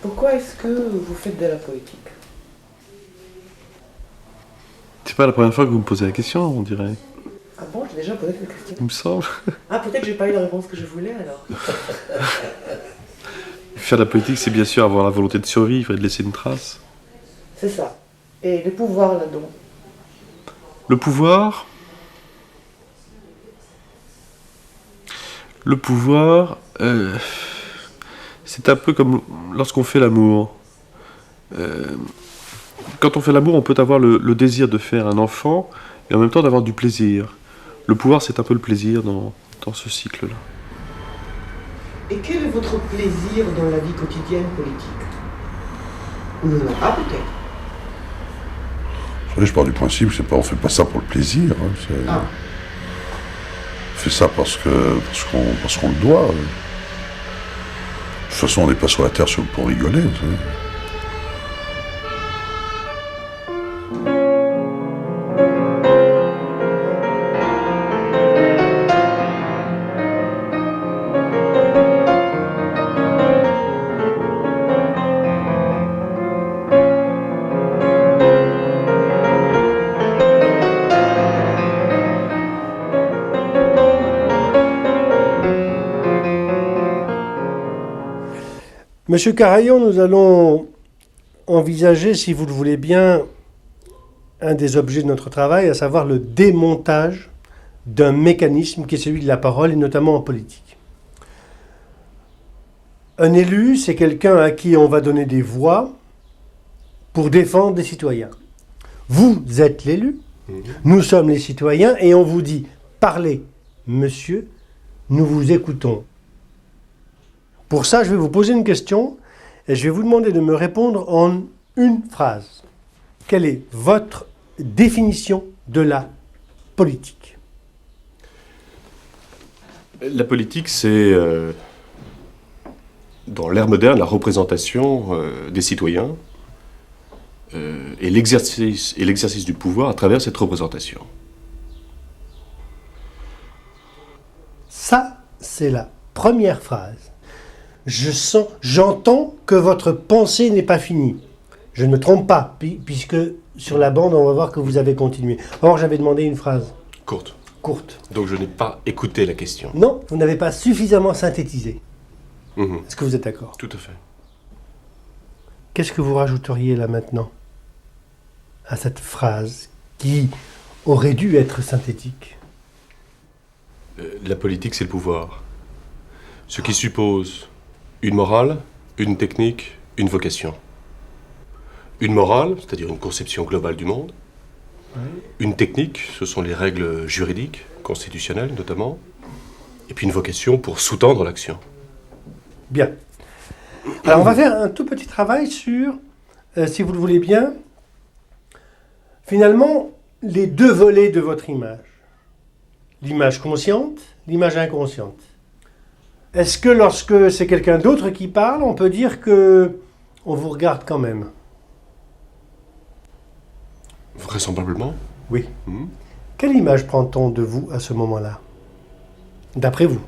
Pourquoi est-ce que vous faites de la politique? C'est pas la première fois que vous me posez la question, on dirait. Ah bon, j'ai déjà posé cette question. Il me semble. Ah, peut-être que j'ai pas eu la réponse que je voulais alors. Faire de la politique, c'est bien sûr avoir la volonté de survivre et de laisser une trace. C'est ça. Et le pouvoir là-dedans? Le pouvoir... Le pouvoir, c'est un peu comme lorsqu'on fait l'amour. Quand on fait l'amour, on peut avoir le désir de faire un enfant et en même temps d'avoir du plaisir. Le pouvoir, c'est un peu le plaisir dans ce cycle-là. Et quel est votre plaisir dans la vie quotidienne politique? Ou non, pas peut-être. Vous savez, je pars du principe, on fait pas ça pour le plaisir. Ah. On fait ça parce qu'on le doit. De toute façon, on n'est pas sur la terre pour rigoler, vous savez. Monsieur Carayon, nous allons envisager, si vous le voulez bien, un des objets de notre travail, à savoir le démontage d'un mécanisme qui est celui de la parole, et notamment en politique. Un élu, c'est quelqu'un à qui on va donner des voix pour défendre des citoyens. Vous êtes l'élu, nous sommes les citoyens, et on vous dit « Parlez, monsieur, nous vous écoutons ». Pour ça, je vais vous poser une question et je vais vous demander de me répondre en une phrase. Quelle est votre définition de la politique? La politique, c'est, dans l'ère moderne, la représentation des citoyens et l'exercice du pouvoir à travers cette représentation. Ça, c'est la première phrase. J'entends que votre pensée n'est pas finie. Je ne me trompe pas, puisque sur la bande, on va voir que vous avez continué. Or, j'avais demandé une phrase. Courte. Courte. Donc je n'ai pas écouté la question. Non, vous n'avez pas suffisamment synthétisé. Mmh. Est-ce que vous êtes d'accord? Tout à fait. Qu'est-ce que vous rajouteriez là maintenant à cette phrase qui aurait dû être synthétique? La politique, c'est le pouvoir. Ce qui suppose une morale, une technique, une vocation. Une morale, c'est-à-dire une conception globale du monde. Oui. Une technique, ce sont les règles juridiques, constitutionnelles notamment. Et puis une vocation pour sous-tendre l'action. Bien. Alors on va faire un tout petit travail sur, si vous le voulez bien, finalement, les deux volets de votre image. L'image consciente, l'image inconsciente. Est-ce que lorsque c'est quelqu'un d'autre qui parle, on peut dire que on vous regarde quand même? Vraisemblablement. Oui. Quelle image prend-on de vous à ce moment-là? D'après vous?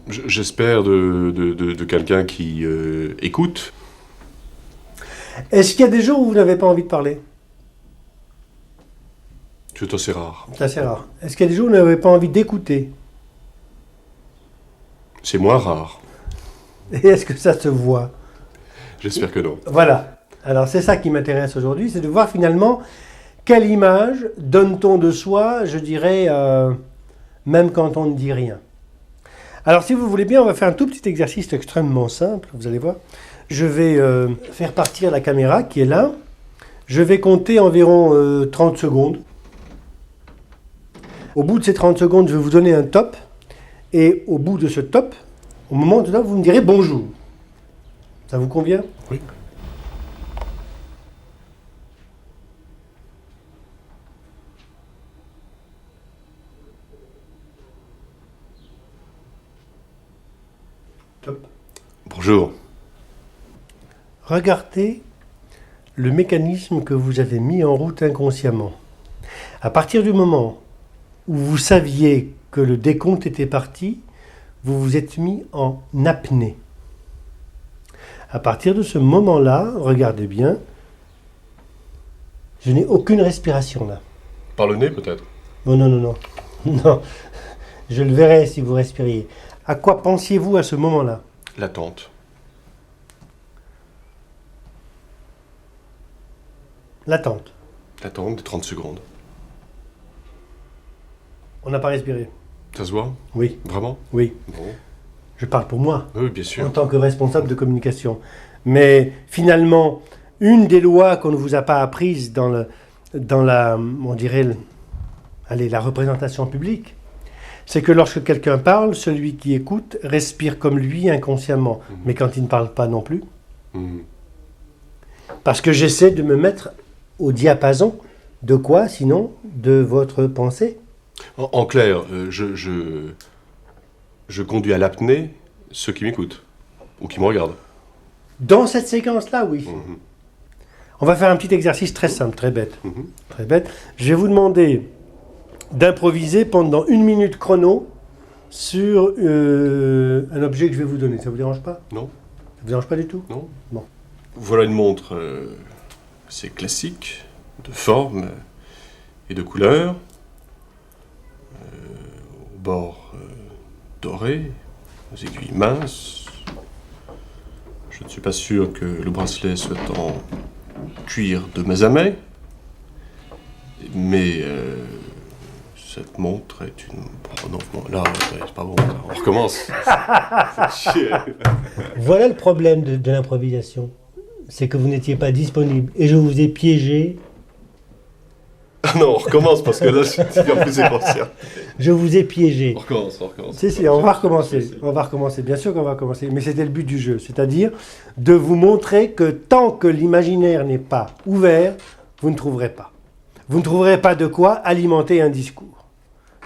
J'espère de quelqu'un qui écoute. Est-ce qu'il y a des jours où vous n'avez pas envie de parler? C'est assez rare. C'est assez rare. Est-ce qu'il y a des jours où vous n'avez pas envie d'écouter? C'est moins rare. Et est-ce que ça se voit? J'espère que non. Voilà. Alors c'est ça qui m'intéresse aujourd'hui, c'est de voir finalement quelle image donne-t-on de soi, je dirais, même quand on ne dit rien. Alors si vous voulez bien, on va faire un tout petit exercice extrêmement simple, vous allez voir. Je vais faire partir la caméra qui est là. Je vais compter environ 30 secondes. Au bout de ces 30 secondes, je vais vous donner un top. Et au bout de ce top, au moment de là, vous me direz bonjour. Ça vous convient? Oui. Top. Bonjour. Regardez le mécanisme que vous avez mis en route inconsciemment. À partir du moment où vous saviez que le décompte était parti, vous vous êtes mis en apnée. À partir de ce moment-là, regardez bien, je n'ai aucune respiration là. Par le nez, peut-être? Non, non, non, non. Non, je le verrai si vous respiriez. À quoi pensiez-vous à ce moment-là? L'attente. L'attente. L'attente des 30 secondes. On n'a pas respiré. Ça se voit? Oui, Vraiment? oui. Bon. Je parle pour moi, Oui, bien en sûr. tant que responsable de communication. Mais finalement, une des lois qu'on ne vous a pas apprises dans la, on dirait, allez, la représentation publique, c'est que lorsque quelqu'un parle, celui qui écoute respire comme lui inconsciemment. Mais quand il ne parle pas non plus, Mhm. parce que j'essaie de me mettre au diapason de quoi, sinon, de votre pensée. En clair, je conduis à l'apnée ceux qui m'écoutent ou qui me regardent. Dans cette séquence-là, oui. Mhm. On va faire un petit exercice très simple, très bête. Mhm. Très bête. Je vais vous demander d'improviser pendant 1 minute chrono sur un objet que je vais vous donner. Ça vous dérange pas? Non? Ça vous dérange pas du tout? Non? Bon. Voilà une montre assez classique, de forme et de couleur, au bord doré, aux aiguilles minces. Je ne suis pas sûr que le bracelet soit en cuir de Mazamet, mais cette montre est une... Bon, non, là, c'est pas bon, on recommence. C'est chier. Voilà le problème de l'improvisation. C'est que vous n'étiez pas disponible. Et je vous ai piégé. Ah non, on recommence parce que là, c'est plus essentiel. Je vous ai piégé. On recommence, on recommence. Si, on va recommencer. On va recommencer. Bien sûr qu'on va recommencer. Mais c'était le but du jeu. C'est-à-dire de vous montrer que tant que l'imaginaire n'est pas ouvert, vous ne trouverez pas. Vous ne trouverez pas de quoi alimenter un discours.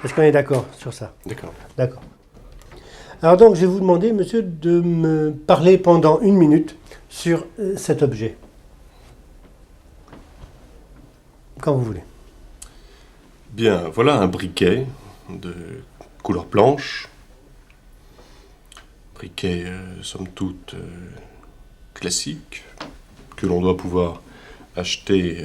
Est-ce qu'on est d'accord sur ça? D'accord. D'accord. Alors donc, je vais vous demander, monsieur, de me parler pendant 1 minute sur cet objet. Quand vous voulez. Bien, voilà un briquet de couleur blanche. Briquet, somme toute, classique, que l'on doit pouvoir acheter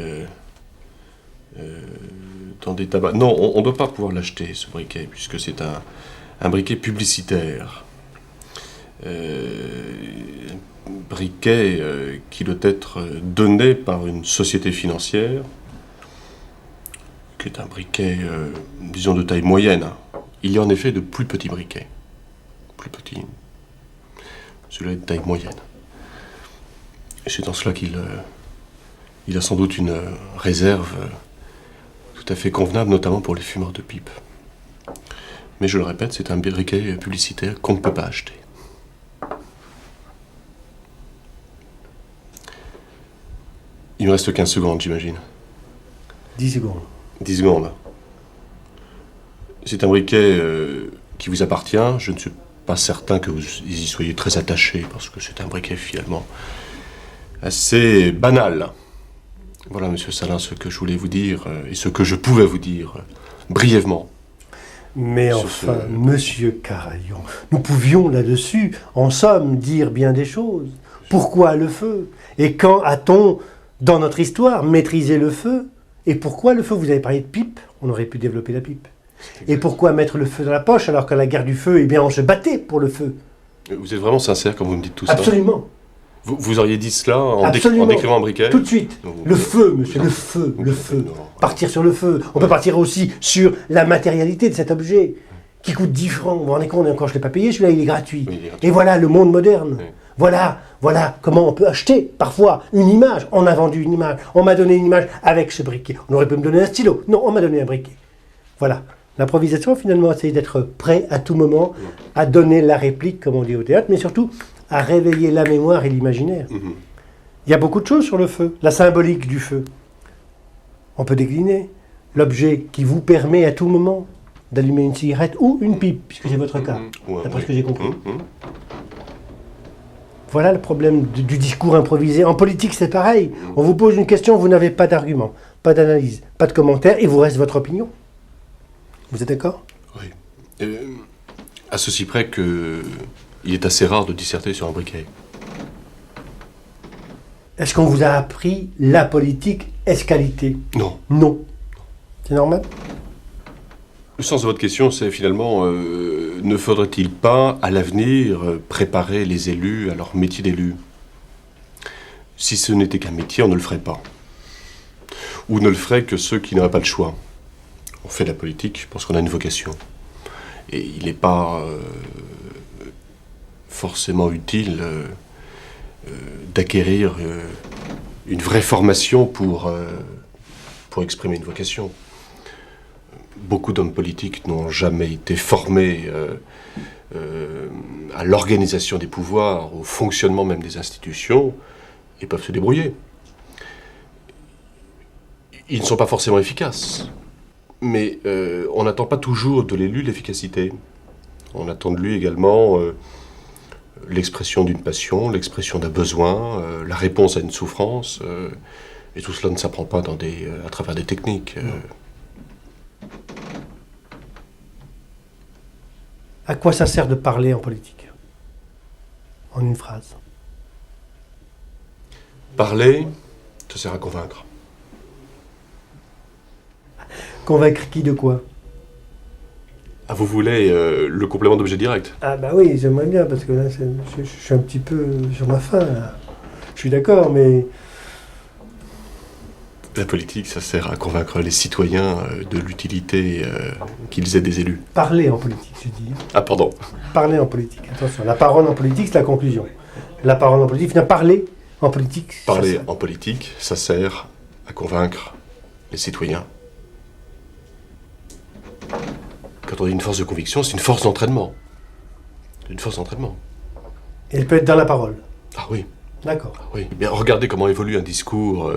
dans des tabacs. Non, on ne doit pas pouvoir l'acheter, ce briquet, puisque c'est un briquet publicitaire. Briquet qui doit être donné par une société financière, qui est un briquet, disons, de taille moyenne. Il y a en effet de plus petits briquets. Plus petits. Celui-là est de taille moyenne. Et c'est dans cela qu'il a sans doute une réserve tout à fait convenable, notamment pour les fumeurs de pipe. Mais je le répète, c'est un briquet publicitaire qu'on ne peut pas acheter. Il me reste 15 secondes, j'imagine. 10 secondes. 10 secondes. C'est un briquet qui vous appartient. Je ne suis pas certain que vous y soyez très attaché, parce que c'est un briquet finalement assez banal. Voilà, monsieur Salin, ce que je voulais vous dire, et ce que je pouvais vous dire, brièvement. Mais Sur enfin, ce- monsieur Carayon, nous pouvions là-dessus, en somme, dire bien des choses. Pourquoi le feu? Et quand a-t-on, dans notre histoire, maîtrisé le feu? Et pourquoi le feu? Vous avez parlé de pipe, on aurait pu développer la pipe. Et pourquoi mettre le feu dans la poche alors qu'à la guerre du feu, eh bien, on se battait pour le feu? Vous êtes vraiment sincère quand vous me dites tout ça? Absolument. Vous auriez dit cela en Absolument. décrivant un briquet? Tout de suite. Non, Le feu, monsieur, non. le feu, le feu. Non. Partir sur le feu. On peut partir aussi sur la matérialité de cet objet qui coûte 10 francs. Vous vous rendez compte, quand je ne l'ai pas payé, celui-là, il est gratuit. Oui, il est gratuit. Et voilà le monde moderne. Oui. Voilà comment on peut acheter parfois une image. On a vendu une image. On m'a donné une image avec ce briquet. On aurait pu me donner un stylo. Non, on m'a donné un briquet. Voilà. L'improvisation, finalement, c'est d'être prêt à tout moment à donner la réplique, comme on dit au théâtre, mais surtout à réveiller la mémoire et l'imaginaire. Mhm. Il y a beaucoup de choses sur le feu. La symbolique du feu. On peut décliner l'objet qui vous permet à tout moment d'allumer une cigarette ou une pipe, puisque c'est votre cas, Ouais, d'après oui. ce que j'ai compris. Mhm. Voilà le problème du discours improvisé. En politique, c'est pareil. On vous pose une question, vous n'avez pas d'argument, pas d'analyse, pas de commentaire, et vous reste votre opinion. Vous êtes d'accord? Oui. À ceci près que il est assez rare de disserter sur un briquet. Est-ce qu'on vous a appris la politique escalité? Non. Non. C'est normal? Le sens de votre question, c'est finalement, ne faudrait-il pas, à l'avenir, préparer les élus à leur métier d'élu? Si ce n'était qu'un métier, on ne le ferait pas. Ou ne le feraient que ceux qui n'auraient pas le choix. On fait de la politique parce qu'on a une vocation. Et il n'est pas forcément utile d'acquérir une vraie formation pour exprimer une vocation. Beaucoup d'hommes politiques n'ont jamais été formés à l'organisation des pouvoirs, au fonctionnement même des institutions, et peuvent se débrouiller. Ils ne sont pas forcément efficaces, mais on n'attend pas toujours de l'élu l'efficacité. On attend de lui également l'expression d'une passion, l'expression d'un besoin, la réponse à une souffrance, et tout cela ne s'apprend pas à travers des techniques. À quoi ça sert de parler en politique? En une phrase. Parler, ça sert à convaincre. Convaincre qui de quoi? Ah, vous voulez le complément d'objet direct? Ah bah oui, j'aimerais bien, parce que là, je suis un petit peu sur ma faim, là. Je suis d'accord, mais... La politique, ça sert à convaincre les citoyens de l'utilité qu'ils aient des élus. Parler en politique, je dis. Ah, pardon. Parler en politique, attention. La parole en politique, c'est la conclusion. La parole en politique, parler en politique... Parler ça, en politique, ça sert à convaincre les citoyens. Quand on dit une force de conviction, c'est une force d'entraînement. Une force d'entraînement. elle peut être dans la parole. Ah oui, D'accord. ah oui. Bien, regardez comment évolue un discours.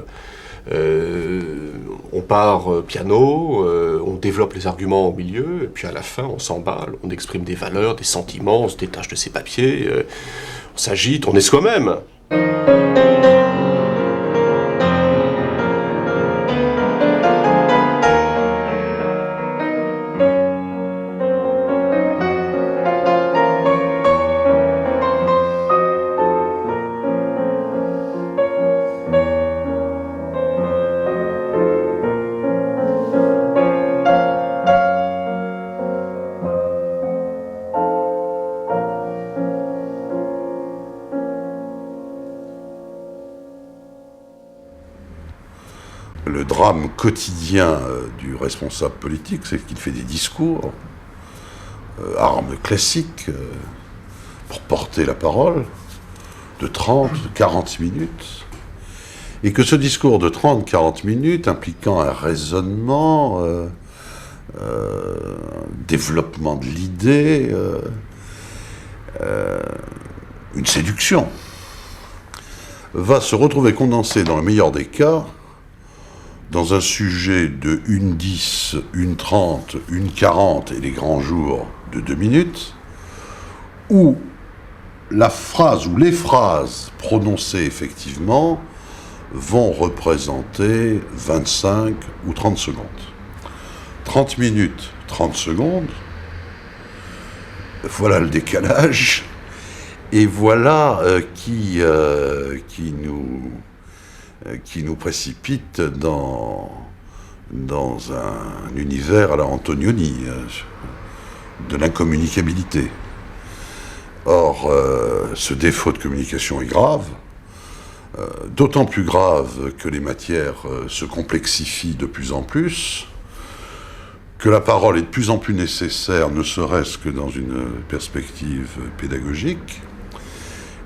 On part piano, on développe les arguments au milieu, et puis à la fin, on s'emballe, on exprime des valeurs, des sentiments, on se détache de ses papiers, on s'agite, on est soi-même. Le drame quotidien du responsable politique, c'est qu'il fait des discours, arme classique, pour porter la parole, de 30, de 40 minutes, et que ce discours de 30-40 minutes, impliquant un raisonnement, développement de l'idée, une séduction, va se retrouver condensé, dans le meilleur des cas, dans un sujet de 1:10, 1:30, 1:40 et les grands jours de 2 minutes, où la phrase ou les phrases prononcées effectivement vont représenter 25 ou 30 secondes. 30 minutes, 30 secondes, voilà le décalage, et voilà qui nous précipite dans un univers à la Antonioni, de l'incommunicabilité. Or, ce défaut de communication est grave, d'autant plus grave que les matières se complexifient de plus en plus, que la parole est de plus en plus nécessaire, ne serait-ce que dans une perspective pédagogique,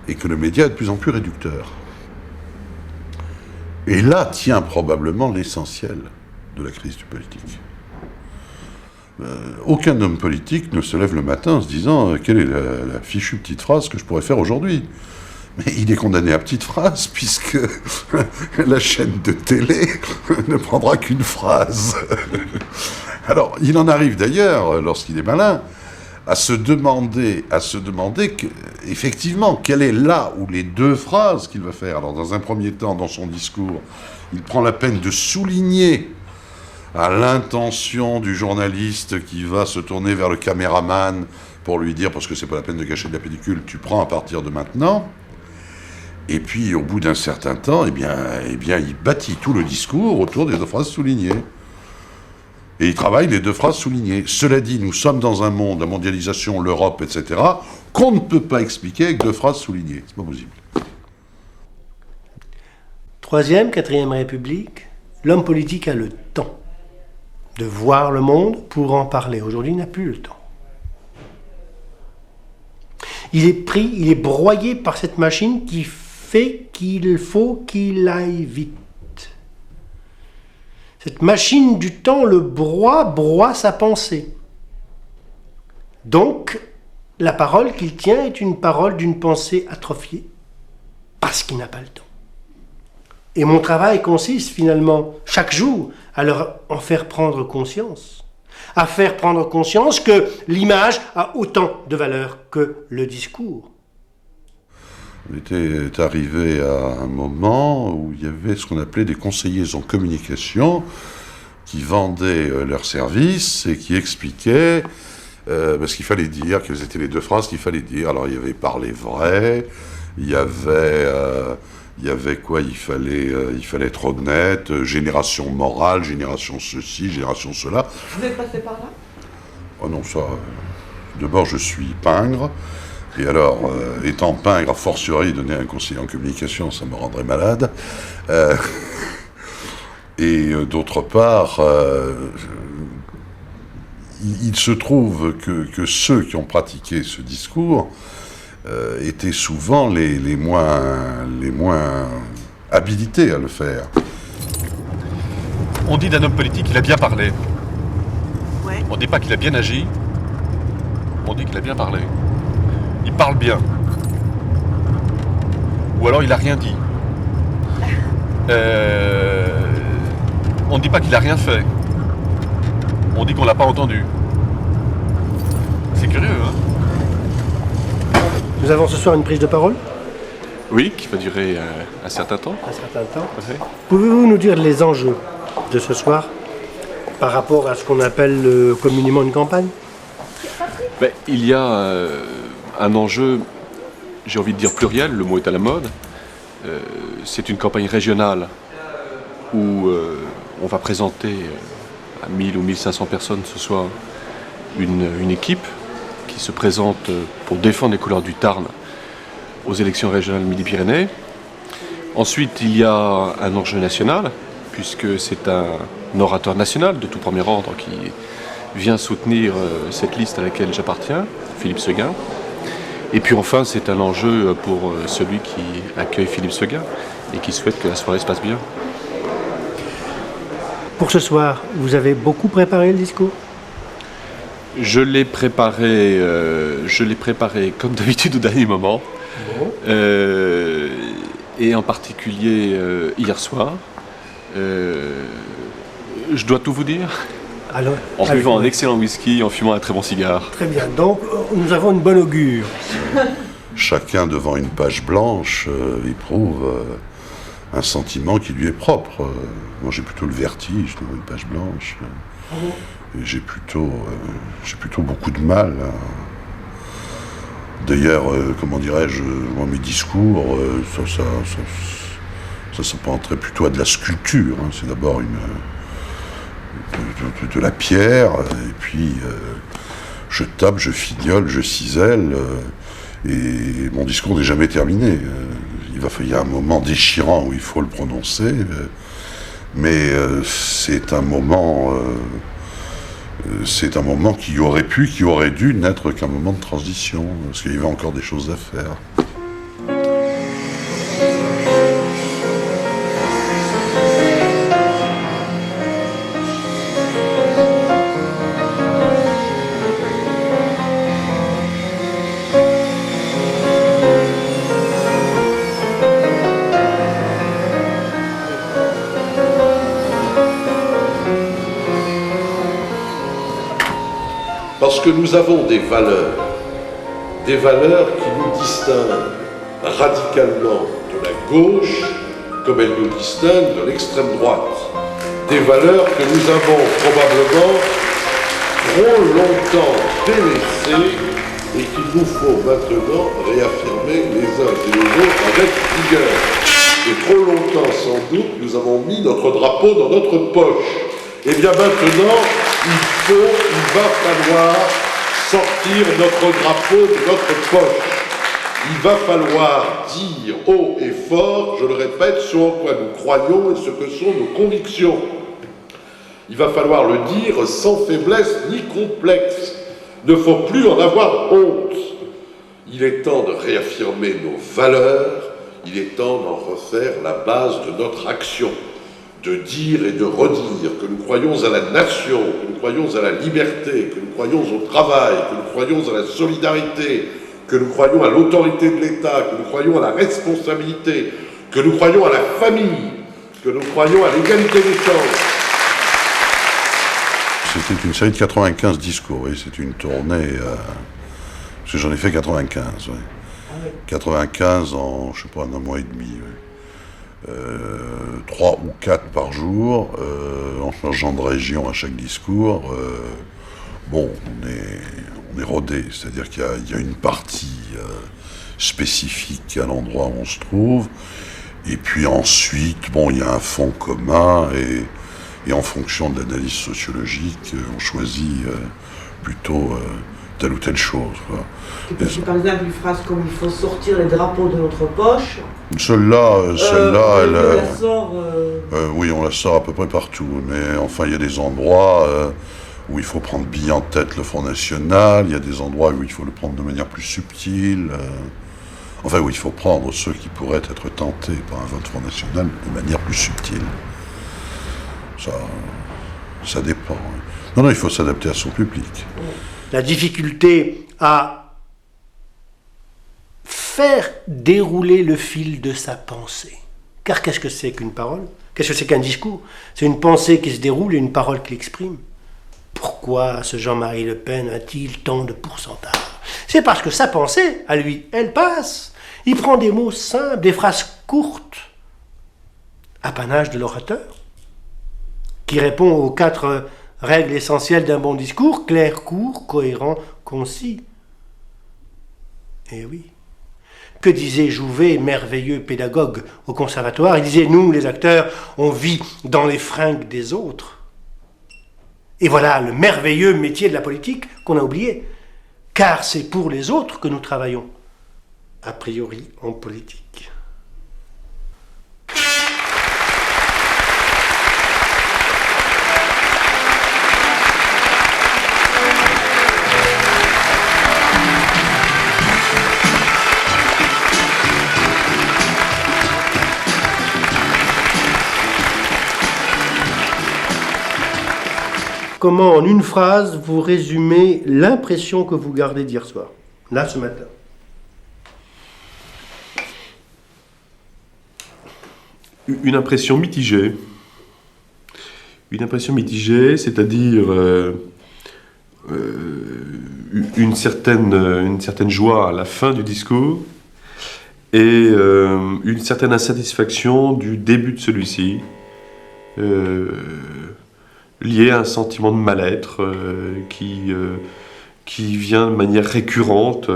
et que le média est de plus en plus réducteur. Et là tient probablement l'essentiel de la crise du politique. Aucun homme politique ne se lève le matin en se disant « Quelle est la fichue petite phrase que je pourrais faire aujourd'hui ?» Mais il est condamné à petite phrase, puisque la chaîne de télé ne prendra qu'une phrase. Alors, il en arrive d'ailleurs, lorsqu'il est malin, à se demander effectivement, quelle est là où les deux phrases qu'il va faire. Alors, dans un premier temps, dans son discours, il prend la peine de souligner à l'intention du journaliste qui va se tourner vers le caméraman pour lui dire, parce que c'est pas la peine de cacher de la pellicule, tu prends à partir de maintenant. Et puis, au bout d'un certain temps, eh bien, il bâtit tout le discours autour des 2 phrases soulignées. Et il travaille les 2 phrases soulignées. Cela dit, nous sommes dans un monde, la mondialisation, l'Europe, etc., qu'on ne peut pas expliquer avec 2 phrases soulignées. C'est pas possible. Troisième, quatrième République, l'homme politique a le temps de voir le monde pour en parler. Aujourd'hui, il n'a plus le temps. Il est pris, il est broyé par cette machine qui fait qu'il faut qu'il aille vite. Cette machine du temps le broie sa pensée. Donc, la parole qu'il tient est une parole d'une pensée atrophiée, parce qu'il n'a pas le temps. Et mon travail consiste finalement, chaque jour, à leur en faire prendre conscience. À faire prendre conscience que l'image a autant de valeur que le discours. On était arrivé à un moment où il y avait ce qu'on appelait des conseillers en communication qui vendaient leurs services et qui expliquaient ce qu'il fallait dire, quelles étaient les 2 phrases qu'il fallait dire. Alors il y avait parler vrai, il y avait quoi, il fallait être honnête, génération morale, génération ceci, génération cela. Vous êtes passé par là? Oh non, ça... D'abord, je suis pingre. Et alors, étant pingre, a fortiori, donner un conseiller en communication, ça me rendrait malade. Et d'autre part, il se trouve que ceux qui ont pratiqué ce discours étaient souvent les moins habilités à le faire. On dit d'un homme politique qu'il a bien parlé. Ouais. On ne dit pas qu'il a bien agi. On dit qu'il a bien parlé. Il parle bien. Ou alors il a rien dit. On ne dit pas qu'il a rien fait. On dit qu'on l'a pas entendu. C'est curieux, hein? Nous avons ce soir une prise de parole, Oui, qui va durer un certain temps. un certain temps. Ouais. Pouvez-vous nous dire les enjeux de ce soir par rapport à ce qu'on appelle communément une campagne? Ben, il y a un enjeu, j'ai envie de dire pluriel, le mot est à la mode. C'est une campagne régionale où on va présenter à 1000 ou 1500 personnes ce soir une équipe qui se présente pour défendre les couleurs du Tarn aux élections régionales Midi-Pyrénées. Ensuite, il y a un enjeu national, puisque c'est un orateur national de tout premier ordre qui vient soutenir cette liste à laquelle j'appartiens, Philippe Seguin. Et puis enfin, c'est un enjeu pour celui qui accueille Philippe Seguin et qui souhaite que la soirée se passe bien. Pour ce soir, vous avez beaucoup préparé le discours? Je l'ai préparé comme d'habitude au dernier moment. Bon. Et en particulier hier soir. Je dois tout vous dire. Alors, En buvant un excellent whisky, en fumant un très bon cigare. très bien. Donc, nous avons une bonne augure. Chacun devant une page blanche éprouve un sentiment qui lui est propre. Moi j'ai plutôt le vertige devant une page blanche. Et j'ai plutôt beaucoup de mal. D'ailleurs, comment dirais-je, moi mes discours, ça s'apparenterait plutôt à de la sculpture. Hein. C'est d'abord de la pierre, et puis je tape, je fignole, je cisèle, et mon discours n'est jamais terminé. Il y a un moment déchirant où il faut le prononcer, mais c'est un moment qui aurait dû n'être qu'un moment de transition, parce qu'il y avait encore des choses à faire. Parce que nous avons des valeurs qui nous distinguent radicalement de la gauche, comme elles nous distinguent de l'extrême droite. Des valeurs que nous avons probablement trop longtemps délaissées et qu'il nous faut maintenant réaffirmer les uns et les autres avec vigueur. Et trop longtemps, sans doute, nous avons mis notre drapeau dans notre poche. Et bien maintenant, il va falloir sortir notre drapeau de notre poche. Il va falloir dire haut et fort, je le répète, ce en quoi nous croyons et ce que sont nos convictions. Il va falloir le dire sans faiblesse ni complexe. Il ne faut plus en avoir honte. Il est temps de réaffirmer nos valeurs, il est temps d'en refaire la base de notre action, de dire et de redire que nous croyons à la nation, que nous croyons à la liberté, que nous croyons au travail, que nous croyons à la solidarité, que nous croyons à l'autorité de l'État, que nous croyons à la responsabilité, que nous croyons à la famille, que nous croyons à l'égalité des chances. C'était une série de 95 discours, oui, c'est une tournée, parce que j'en ai fait 95, oui. 95 en, je sais pas, un mois et demi, oui. 3 ou 4 par jour, en changeant de région à chaque discours. Bon, on est rodé, c'est-à-dire qu'il y a une partie spécifique à l'endroit où on se trouve, et puis ensuite, bon, il y a un fond commun, et en fonction de l'analyse sociologique, on choisit plutôt telle ou telle chose. Par exemple, une phrase comme « il faut sortir les drapeaux de notre poche ». Celle-là, elle la sort, oui, on la sort à peu près partout, mais enfin, il y a des endroits où il faut prendre bien en tête le Front National, il y a des endroits où il faut le prendre de manière plus subtile, enfin, où il faut prendre ceux qui pourraient être tentés par un vote Front National de manière plus subtile. Ça dépend. Non, il faut s'adapter à son public. La difficulté à faire dérouler le fil de sa pensée. Car qu'est-ce que c'est qu'une parole? Qu'est-ce que c'est qu'un discours? C'est une pensée qui se déroule et une parole qui l'exprime. Pourquoi ce Jean-Marie Le Pen a-t-il tant de pourcentage? C'est parce que sa pensée, à lui, elle passe. Il prend des mots simples, des phrases courtes, apanage de l'orateur, qui répond aux 4 règles essentielles d'un bon discours, clair, court, cohérent, concis. Eh oui. Que disait Jouvet, merveilleux pédagogue au conservatoire? Il disait, nous, les acteurs, on vit dans les fringues des autres. Et voilà le merveilleux métier de la politique qu'on a oublié. Car c'est pour les autres que nous travaillons, a priori en politique. Comment, en une phrase, vous résumez l'impression que vous gardez d'hier soir, là, ce matin? Une impression mitigée. Une impression mitigée, c'est-à-dire une certaine joie à la fin du discours et une certaine insatisfaction du début de celui-ci. Lié à un sentiment de mal-être qui vient de manière récurrente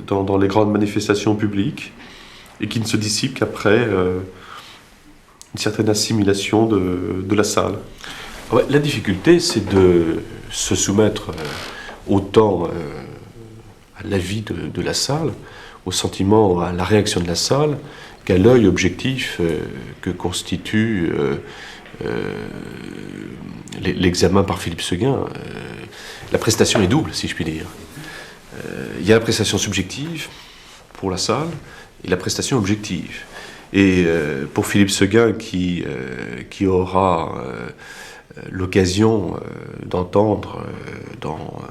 dans les grandes manifestations publiques et qui ne se dissipe qu'après une certaine assimilation de la salle. Ouais, la difficulté, c'est de se soumettre autant à l'avis de la salle, au sentiment, à la réaction de la salle, qu'à l'œil objectif que constitue l'examen par Philippe Séguin. La prestation est double, si je puis dire. Il y a la prestation subjective pour la salle et la prestation objective. Et pour Philippe Séguin, qui aura l'occasion d'entendre dans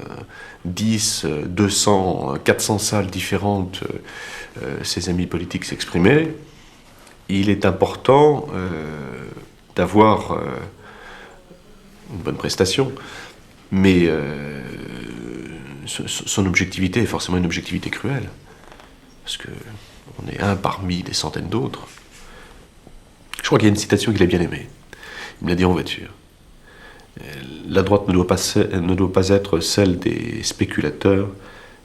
10, 200, 400 salles différentes ses amis politiques s'exprimer, il est important d'avoir une bonne prestation, mais son objectivité est forcément une objectivité cruelle, parce qu'on est un parmi des centaines d'autres. Je crois qu'il y a une citation qu'il a bien aimée. Il me l'a dit en voiture. La droite ne doit pas être celle des spéculateurs,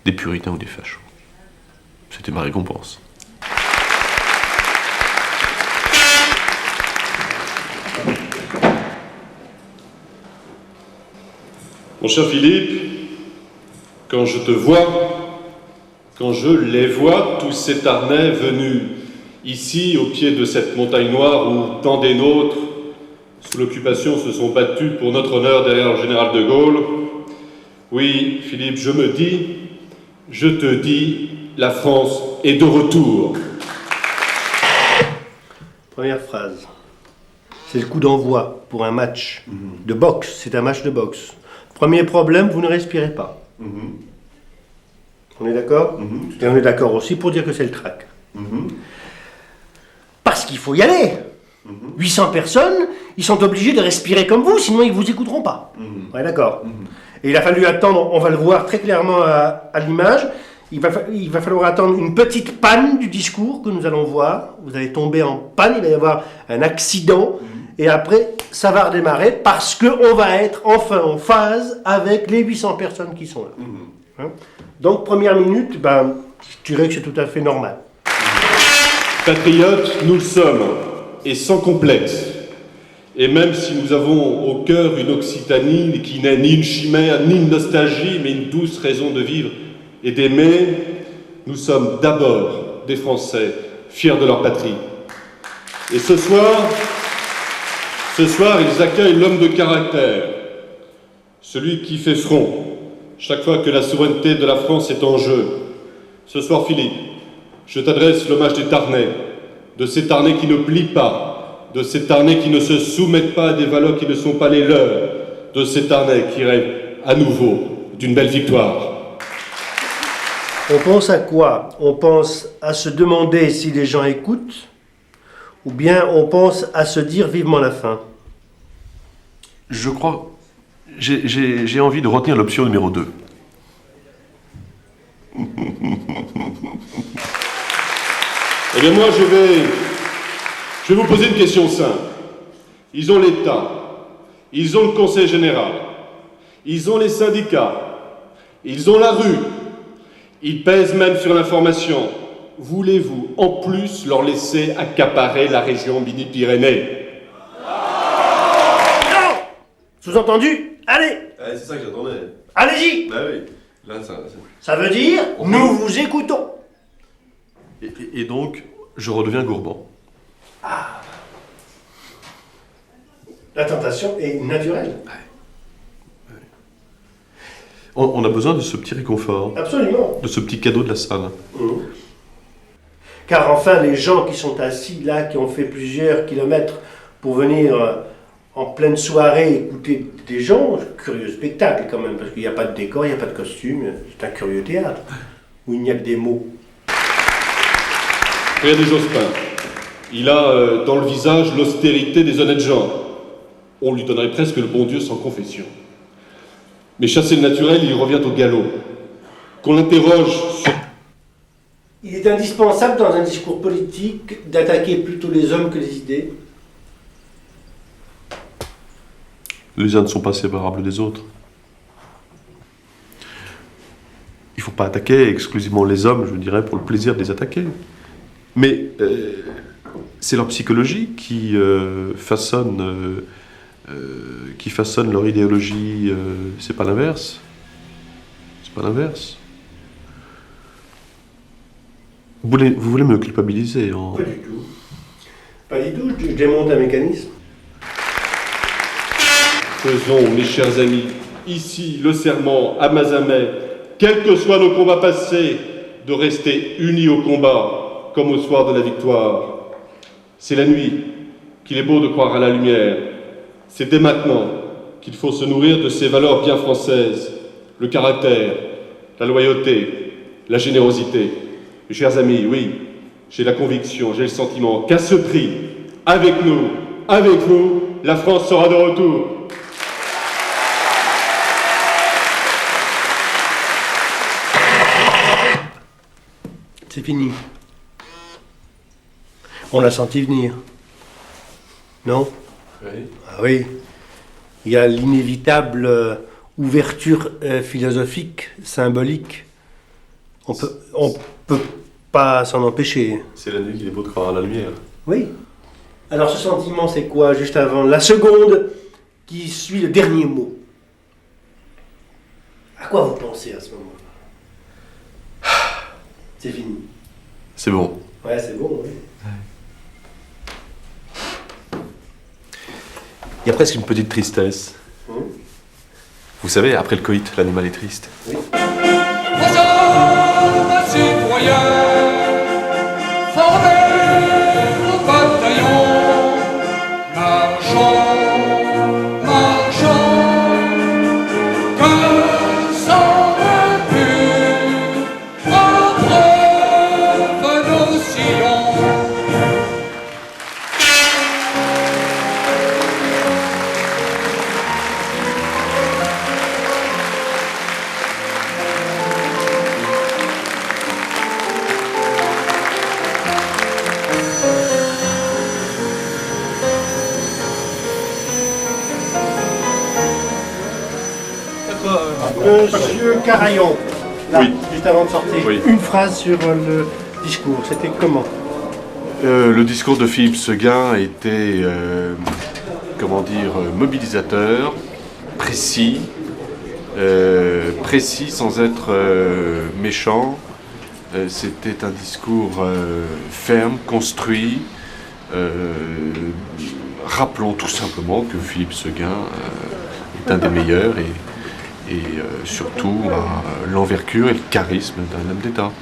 des puritains ou des fachos. C'était ma récompense. Mon cher Philippe, quand je te vois, quand je les vois, tous ces Tarnais venus ici, au pied de cette montagne noire où tant des nôtres, sous l'occupation, se sont battus pour notre honneur derrière le général de Gaulle, oui, Philippe, je te dis, la France est de retour. Première phrase. C'est le coup d'envoi pour un match de boxe. C'est un match de boxe. Premier problème, vous ne respirez pas. On est d'accord? Et on est d'accord aussi pour dire que c'est le trac. Parce qu'il faut y aller. 800 personnes, ils sont obligés de respirer comme vous, sinon ils ne vous écouteront pas. On est d'accord? Et il a fallu attendre, on va le voir très clairement à l'image, il va falloir attendre une petite panne du discours que nous allons voir. Vous allez tomber en panne, il va y avoir un accident, et après, ça va redémarrer parce qu'on va être enfin en phase avec les 800 personnes qui sont là. Hein? Donc, première minute, je dirais que c'est tout à fait normal. Patriotes, nous le sommes, et sans complexe. Et même si nous avons au cœur une Occitanie qui n'est ni une chimère, ni une nostalgie, mais une douce raison de vivre et d'aimer, nous sommes d'abord des Français fiers de leur patrie. Et ce soir, ils accueillent l'homme de caractère, celui qui fait front chaque fois que la souveraineté de la France est en jeu. Ce soir, Philippe, je t'adresse l'hommage des Tarnais, de ces Tarnais qui ne plient pas, de ces Tarnais qui ne se soumettent pas à des valeurs qui ne sont pas les leurs, de ces Tarnais qui rêvent à nouveau d'une belle victoire. On pense à quoi? On pense à se demander si les gens écoutent, ou bien on pense à se dire vivement la fin? Je crois... J'ai envie de retenir l'option numéro 2. Eh bien moi, je vais vous poser une question simple. Ils ont l'État, ils ont le Conseil général, ils ont les syndicats, ils ont la rue, ils pèsent même sur l'information. Voulez-vous en plus leur laisser accaparer la région Midi-Pyrénées? Non! Sous-entendu, allez! C'est ça que j'attendais. Allez-y! Bah oui. Là, Ça veut dire, nous vous écoutons. Et donc, je redeviens gourmand. La tentation est naturelle. On a besoin de ce petit réconfort, Absolument. de ce petit cadeau de la salle. Car enfin, les gens qui sont assis là, qui ont fait plusieurs kilomètres pour venir en pleine soirée écouter des gens, curieux spectacle quand même, parce qu'il n'y a pas de décor, il n'y a pas de costume, c'est un curieux théâtre, où il n'y a que des mots. Regardez Jospin. Il a dans le visage l'austérité des honnêtes gens. On lui donnerait presque le bon Dieu sans confession. Mais chasser le naturel, il revient au galop. Qu'on l'interroge sur... Il est indispensable dans un discours politique d'attaquer plutôt les hommes que les idées. Les uns ne sont pas séparables des autres. Il ne faut pas attaquer exclusivement les hommes, je dirais, pour le plaisir de les attaquer. Mais c'est leur psychologie qui façonne leur idéologie. C'est pas l'inverse. C'est pas l'inverse. Vous voulez me culpabiliser en... Pas du tout. Pas du tout, je démonte un mécanisme. Faisons, mes chers amis, ici le serment à Mazamet, quels que soient nos combats passés, de rester unis au combat, comme au soir de la victoire. C'est la nuit qu'il est beau de croire à la lumière. C'est dès maintenant qu'il faut se nourrir de ces valeurs bien françaises, le caractère, la loyauté, la générosité. Mes chers amis, oui, j'ai la conviction, j'ai le sentiment qu'à ce prix, avec vous, la France sera de retour. C'est fini. On l'a senti venir. Non? Oui. Ah oui. Il y a l'inévitable ouverture philosophique, symbolique. On peut pas s'en empêcher. C'est la nuit qu'il est beau de croire à la lumière. Oui. Alors ce sentiment, c'est quoi, juste avant la seconde qui suit le dernier mot? À quoi vous pensez à ce moment-là? C'est fini. C'est bon. Ouais, c'est bon, oui. Il y a presque une petite tristesse. Vous savez, après le coït, l'animal est triste. Oui. Aux hommes citoyens, formés au bataillon, marchons, marchons, que sans impur, entre nos sillons. Monsieur Carayon, là, Oui. juste avant de sortir, Oui. une phrase sur le discours. C'était comment? Le discours de Philippe Séguin était, mobilisateur, précis, précis sans être méchant. C'était un discours ferme, construit. Rappelons tout simplement que Philippe Séguin est un des meilleurs et surtout l'envergure et le charisme d'un homme d'État.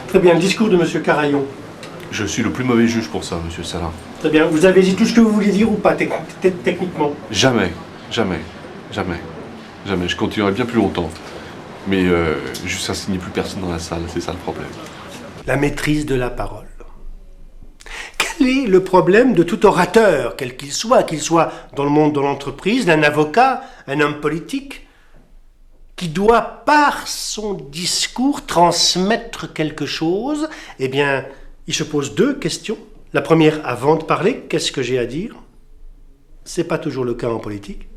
Très bien, le discours de Monsieur Carayon. Je suis le plus mauvais juge pour ça, monsieur Salah. Très bien, vous avez dit tout ce que vous vouliez dire ou pas, techniquement? Jamais, jamais, jamais, jamais. Je continuerai bien plus longtemps. Mais juste ça, il n'y a plus personne dans la salle, c'est ça le problème. La maîtrise de la parole. Quel est le problème de tout orateur, quel qu'il soit dans le monde de l'entreprise, d'un avocat, un homme politique, qui doit par son discours transmettre quelque chose? Eh bien, il se pose deux questions. La première, avant de parler, qu'est-ce que j'ai à dire? C'est pas toujours le cas en politique.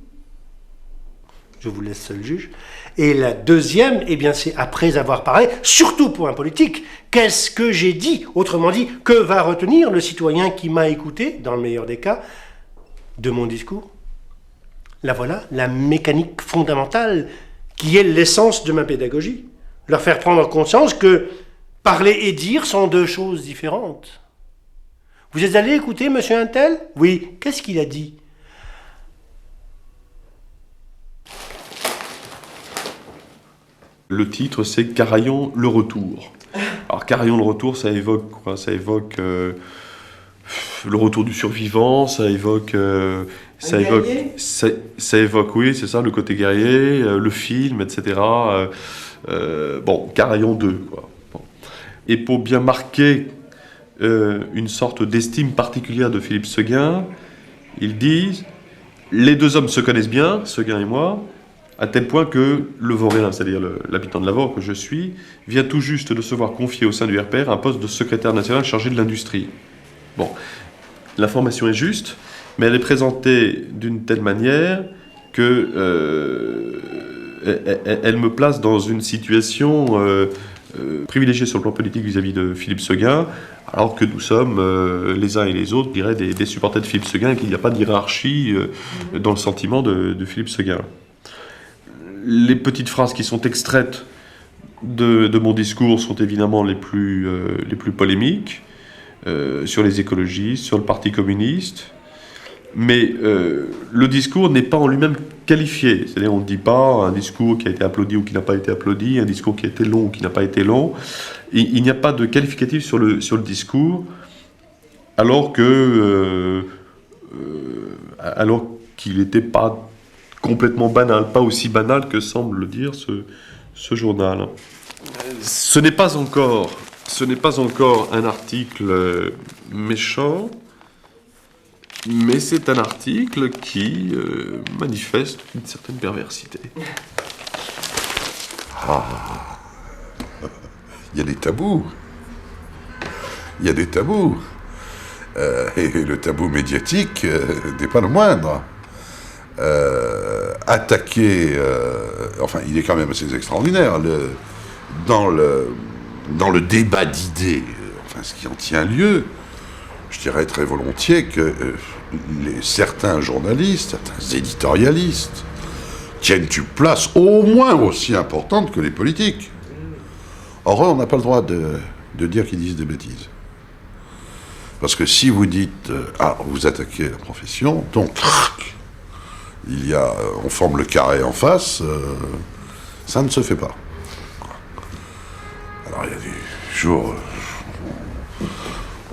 Je vous laisse seul juge. Et la deuxième, eh bien, c'est après avoir parlé, surtout pour un politique, qu'est-ce que j'ai dit? Autrement dit, que va retenir le citoyen qui m'a écouté, dans le meilleur des cas, de mon discours? Là voilà, la mécanique fondamentale qui est l'essence de ma pédagogie. Leur faire prendre conscience que parler et dire sont deux choses différentes. Vous êtes allé écouter monsieur Untel? Oui. Qu'est-ce qu'il a dit? Le titre, c'est Carayon, le retour. Alors, Carayon, le retour, ça évoque quoi? Ça évoque le retour du survivant, ça évoque... ça évoque, oui, c'est ça, le côté guerrier, le film, etc. Carayon 2, quoi. Bon. Et pour bien marquer une sorte d'estime particulière de Philippe Séguin, ils disent « Les deux hommes se connaissent bien, Séguin et moi, à tel point que le Vauréen, c'est-à-dire l'habitant de Lavore que je suis, vient tout juste de se voir confier au sein du RPR un poste de secrétaire national chargé de l'industrie. » Bon, l'information est juste, mais elle est présentée d'une telle manière que elle me place dans une situation privilégiée sur le plan politique vis-à-vis de Philippe Séguin, alors que nous sommes les uns et les autres, je dirais, des supporters de Philippe Séguin, et qu'il n'y a pas de hiérarchie dans le sentiment de Philippe Séguin. Les petites phrases qui sont extraites de mon discours sont évidemment les plus polémiques, sur les écologistes, sur le Parti communiste. Mais le discours n'est pas en lui-même qualifié. C'est-à-dire, on ne dit pas un discours qui a été applaudi ou qui n'a pas été applaudi, un discours qui a été long ou qui n'a pas été long. Et il n'y a pas de qualificatif sur le discours, alors qu'il n'était pas complètement banal, pas aussi banal que semble le dire ce journal. Ce n'est pas encore un article méchant, mais c'est un article qui manifeste une certaine perversité. Ah, il y a des tabous. Il y a des tabous. Et le tabou médiatique n'est pas le moindre. attaquer, enfin il est quand même assez extraordinaire, dans le débat d'idées, enfin ce qui en tient lieu, je dirais très volontiers que certains journalistes, certains éditorialistes tiennent une place au moins aussi importante que les politiques. Or, on n'a pas le droit de dire qu'ils disent des bêtises. Parce que si vous dites, vous attaquez la profession, donc, on forme le carré en face, ça ne se fait pas. Alors, il y a des jours,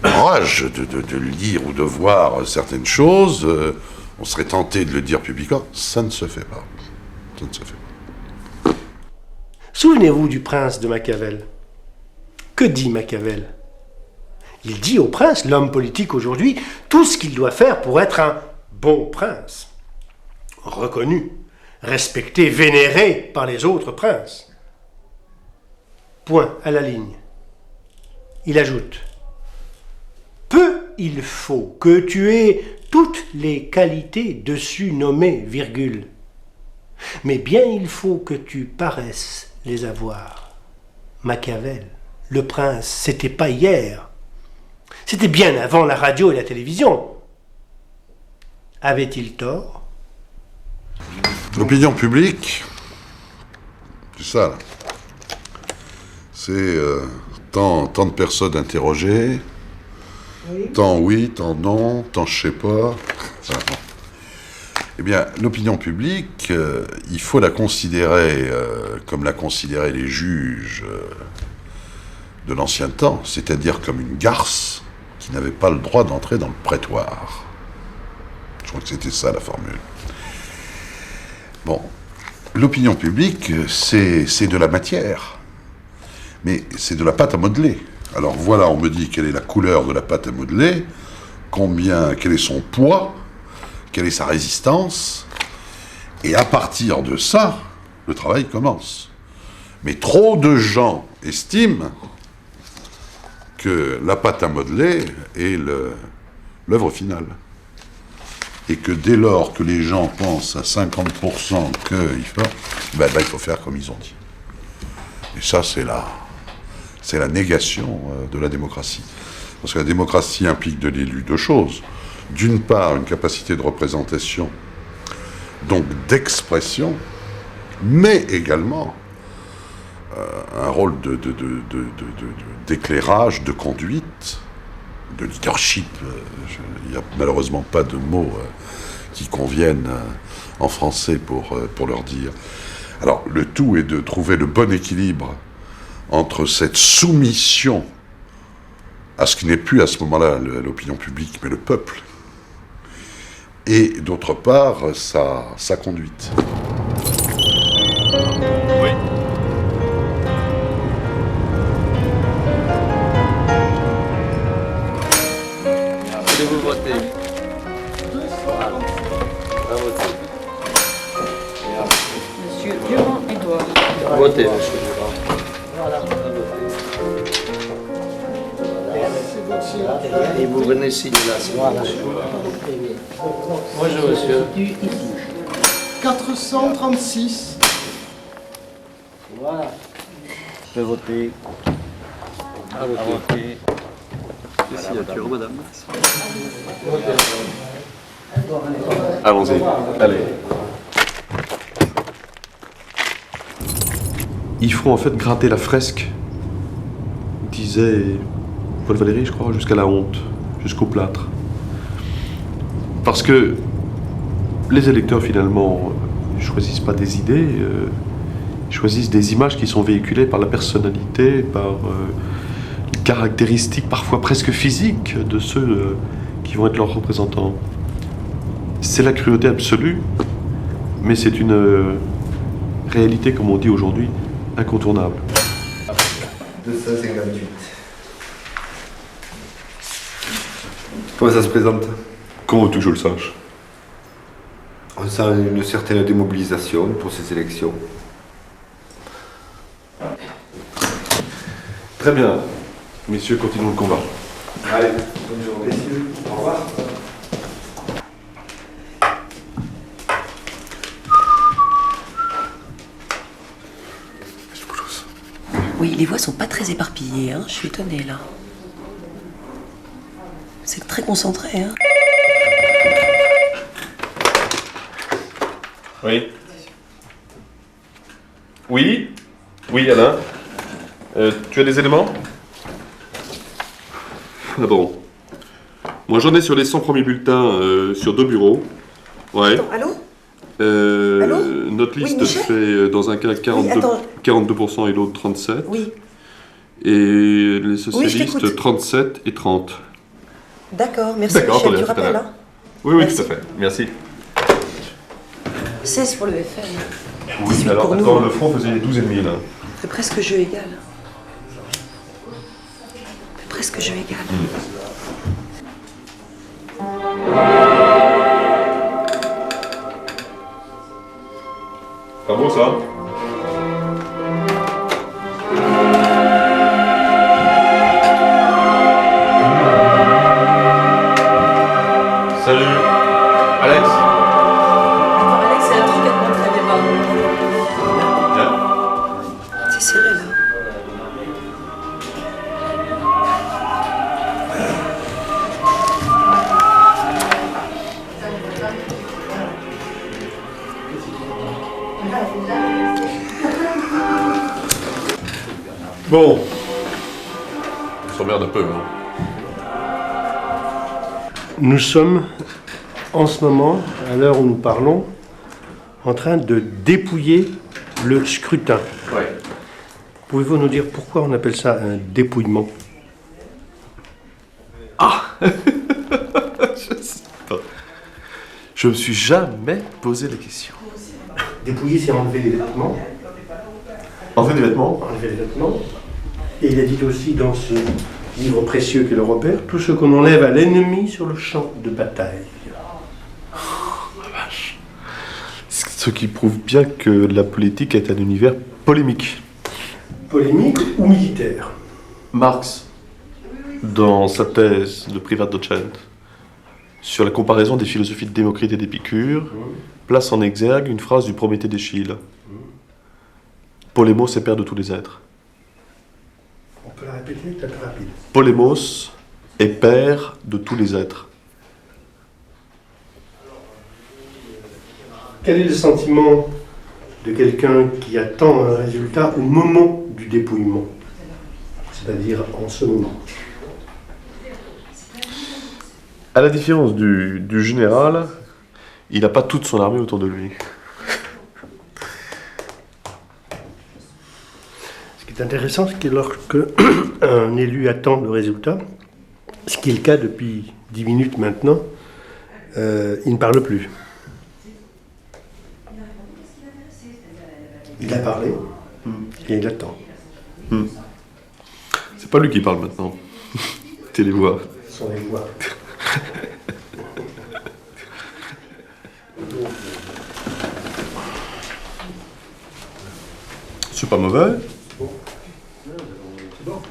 rage de lire ou de voir certaines choses, on serait tenté de le dire publiquement, ça ne se fait pas. Ça ne se fait pas. Souvenez-vous du prince de Machiavel. Que dit Machiavel? Il dit au prince, l'homme politique aujourd'hui, tout ce qu'il doit faire pour être un bon prince. Reconnu, respecté, vénéré par les autres princes. Point à la ligne. Il ajoute, peu il faut que tu aies toutes les qualités dessus nommées, virgule. Mais bien il faut que tu paraisses les avoir. Machiavel, le prince, c'était pas hier. C'était bien avant la radio et la télévision. Avait-il tort? L'opinion publique, c'est ça, là. C'est tant de personnes interrogées, tant oui, tant non, tant je sais pas. Voilà. Eh bien, l'opinion publique, il faut la considérer comme la considéraient les juges de l'ancien temps, c'est-à-dire comme une garce qui n'avait pas le droit d'entrer dans le prétoire. Je crois que c'était ça la formule. Bon, l'opinion publique, c'est de la matière, mais c'est de la pâte à modeler. Alors voilà, on me dit quelle est la couleur de la pâte à modeler, quel est son poids, quelle est sa résistance, et à partir de ça, le travail commence. Mais trop de gens estiment que la pâte à modeler est l'œuvre finale. Et que dès lors que les gens pensent à 50% il faut faire comme ils ont dit. Et ça, c'est la négation de la démocratie. Parce que la démocratie implique de l'élu deux choses. D'une part, une capacité de représentation, donc d'expression, mais également un rôle d'éclairage, de conduite, de leadership. Il n'y a malheureusement pas de mots qui conviennent en français pour leur dire. Alors, le tout est de trouver le bon équilibre entre cette soumission à ce qui n'est plus à ce moment-là l'opinion publique, mais le peuple, et d'autre part, sa conduite. Oui. Voulez-vous voter? À voter. Monsieur Durand-Edouard. Votez, monsieur Durand. Et vous venez signer là, c'est bon, monsieur. Bonjour, monsieur. 436. Voilà. Je vais voter. À voter. Signature, madame. Allons-y. Allez. Il faut en fait gratter la fresque, disait Paul Valéry, je crois, jusqu'à la honte, jusqu'au plâtre. Parce que les électeurs, finalement, ne choisissent pas des idées, ils choisissent des images qui sont véhiculées par la personnalité, par les caractéristiques parfois presque physiques de ceux qui vont être leurs représentants. C'est la cruauté absolue, mais c'est une réalité, comme on dit aujourd'hui, incontournable. 258. Comment ça se présente? Comment veux-tu que je le sache? On sent une certaine démobilisation pour ces élections. Très bien. Messieurs, continuons le combat. Allez, bonne journée. Messieurs, au revoir. Oui, les voix sont pas très éparpillées, hein. Je suis étonnée, là. C'est très concentré, hein. Oui. Oui. Oui, Alain. Tu as des éléments? Ah bon. Moi, j'en ai sur les 100 premiers bulletins sur 2 bureaux. Ouais. Attends, allô? Notre liste Michel fait dans un cas 42% et l'autre 37. Oui. Et les je socialistes t'écoute. 37 et 30. D'accord, merci D'accord, Michel, attendez, tu à tout à rappelles, l'heure. hein? Oui, Merci. tout à fait. Merci. 16 pour le FN. Oui, 18 alors pour nous. attends, le front faisait 12,5 là. C'est presque jeu égal. C'est presque jeu égal. Pas beau ça? Salut, Alex. Attends, Alex, c'est un truc à te montrer, mais pas. C'est serré, là. Bon. On s'emmerde un peu, hein. Nous sommes en ce moment, à l'heure où nous parlons, en train de dépouiller le scrutin. Ouais. Pouvez-vous nous dire pourquoi on appelle ça un dépouillement? Je me suis jamais posé la question. Dépouiller, c'est enlever les vêtements. Enlever des vêtements? Enlever les vêtements. Et il a dit aussi dans ce livre précieux qu'est le Robert, tout ce qu'on enlève à l'ennemi sur le champ de bataille. Ce qui prouve bien que la politique est un univers polémique. Polémique ou militaire? Marx, dans sa thèse de Privatdocent, sur la comparaison des philosophies de Démocrite et d'Épicure, place en exergue une phrase du Prométhée d'Échille. Polémos est père de tous les êtres. On peut la répéter, peut-être rapide. Polémos est père de tous les êtres. Quel est le sentiment de quelqu'un qui attend un résultat au moment du dépouillement? C'est-à-dire en ce moment. À la différence du général, il n'a pas toute son armée autour de lui. Ce qui est intéressant, c'est que lorsque un élu attend le résultat, ce qui est le cas depuis 10 minutes maintenant, il ne parle plus. Il a parlé et il attend. C'est pas lui qui parle maintenant. C'est les voix. Ce sont les voix. C'est pas mauvais.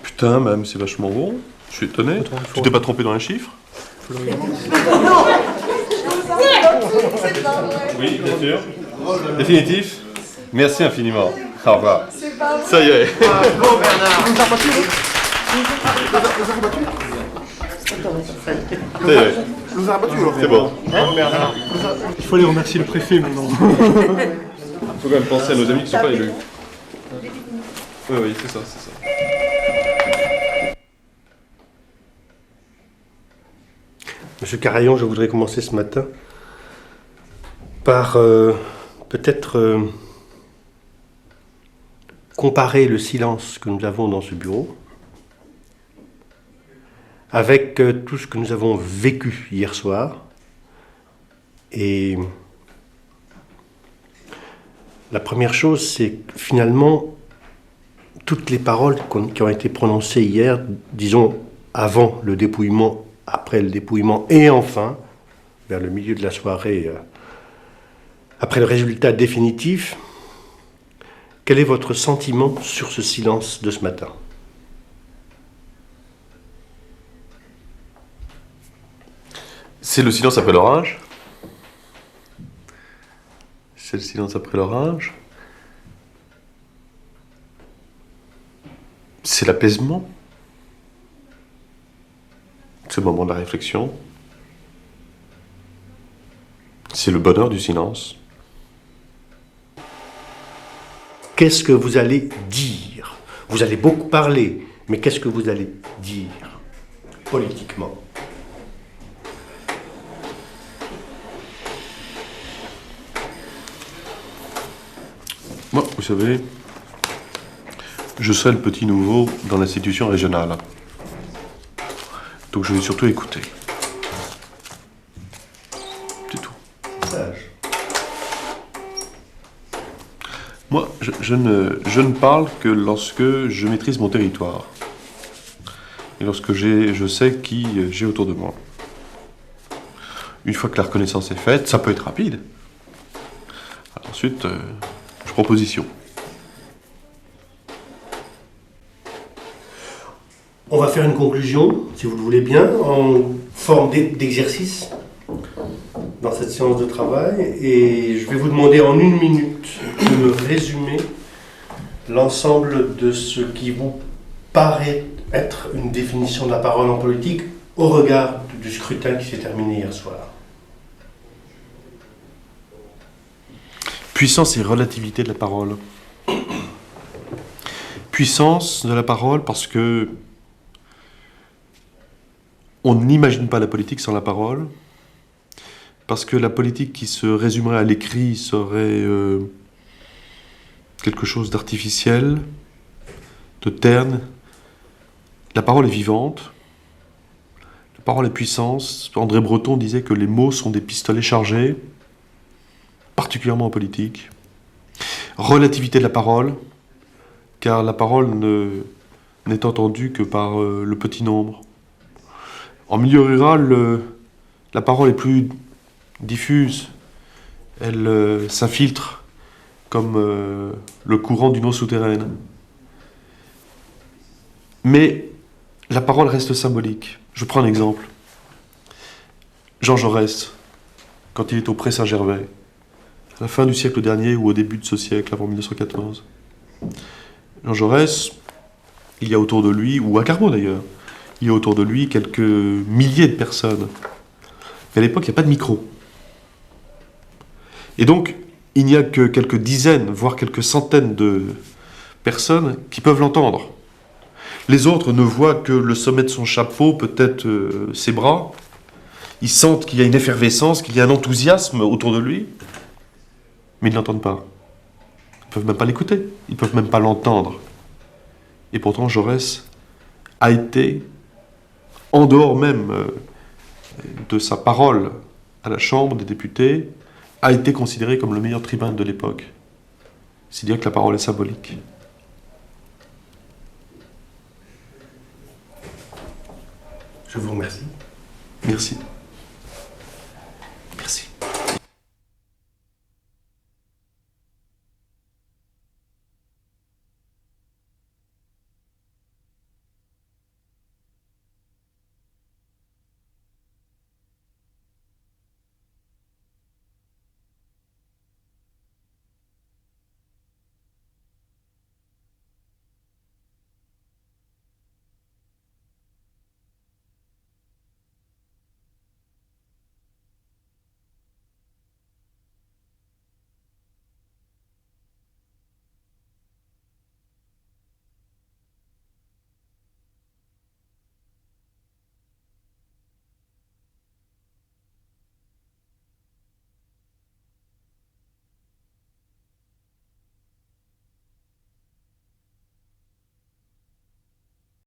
Putain, même, c'est vachement bon. Je suis étonné. Tu t'es pas trompé dans un chiffre? Oui, bien sûr. Définitif. Merci infiniment. Au revoir. Ça y est. Bon, Bernard. Ça y est. C'est bon. Il faut aller remercier le préfet maintenant. Il faut quand même penser à nos amis qui ne sont pas élus. Oui, oui, c'est ça, c'est ça. Monsieur Carayon, je voudrais commencer ce matin par peut-être comparer le silence que nous avons dans ce bureau avec tout ce que nous avons vécu hier soir. Et la première chose, c'est que finalement, toutes les paroles qui ont été prononcées hier, disons avant le dépouillement, après le dépouillement et enfin, vers le milieu de la soirée, après le résultat définitif, quel est votre sentiment sur ce silence de ce matin? C'est le silence après l'orage. C'est le silence après l'orage. C'est l'apaisement. C'est le moment de la réflexion. C'est le bonheur du silence. Qu'est-ce que vous allez dire? Vous allez beaucoup parler, mais qu'est-ce que vous allez dire politiquement? Moi, vous savez, je serai le petit nouveau dans l'institution régionale. Donc je vais surtout écouter. C'est tout. Sage. Moi, je ne parle que lorsque je maîtrise mon territoire. Et lorsque je sais qui j'ai autour de moi. Une fois que la reconnaissance est faite, ça peut être rapide. Alors ensuite, je prends position. On va faire une conclusion, si vous le voulez bien, en forme d'exercice dans cette séance de travail. Et je vais vous demander en 1 minute de me résumer l'ensemble de ce qui vous paraît être une définition de la parole en politique au regard du scrutin qui s'est terminé hier soir. Puissance et relativité de la parole. Puissance de la parole parce que on n'imagine pas la politique sans la parole, parce que la politique qui se résumerait à l'écrit serait quelque chose d'artificiel, de terne. La parole est vivante, la parole est puissance. André Breton disait que les mots sont des pistolets chargés, particulièrement en politique. Relativité de la parole, car la parole n'est entendue que par le petit nombre. En milieu rural, la parole est plus diffuse, elle s'infiltre comme le courant d'une eau souterraine. Mais la parole reste symbolique. Je prends un exemple. Jean Jaurès, quand il est au Pré Saint-Gervais, à la fin du siècle dernier ou au début de ce siècle, avant 1914. Jean Jaurès, il y a autour de lui, ou à Carmaux d'ailleurs, il y a autour de lui quelques milliers de personnes. Mais à l'époque, il n'y a pas de micro. Et donc, il n'y a que quelques dizaines, voire quelques centaines de personnes qui peuvent l'entendre. Les autres ne voient que le sommet de son chapeau, peut-être ses bras. Ils sentent qu'il y a une effervescence, qu'il y a un enthousiasme autour de lui. Mais ils ne l'entendent pas. Ils ne peuvent même pas l'écouter. Ils ne peuvent même pas l'entendre. Et pourtant, Jaurès a été, en dehors même de sa parole à la Chambre des députés, a été considéré comme le meilleur tribun de l'époque. C'est dire que la parole est symbolique. Je vous remercie. Merci.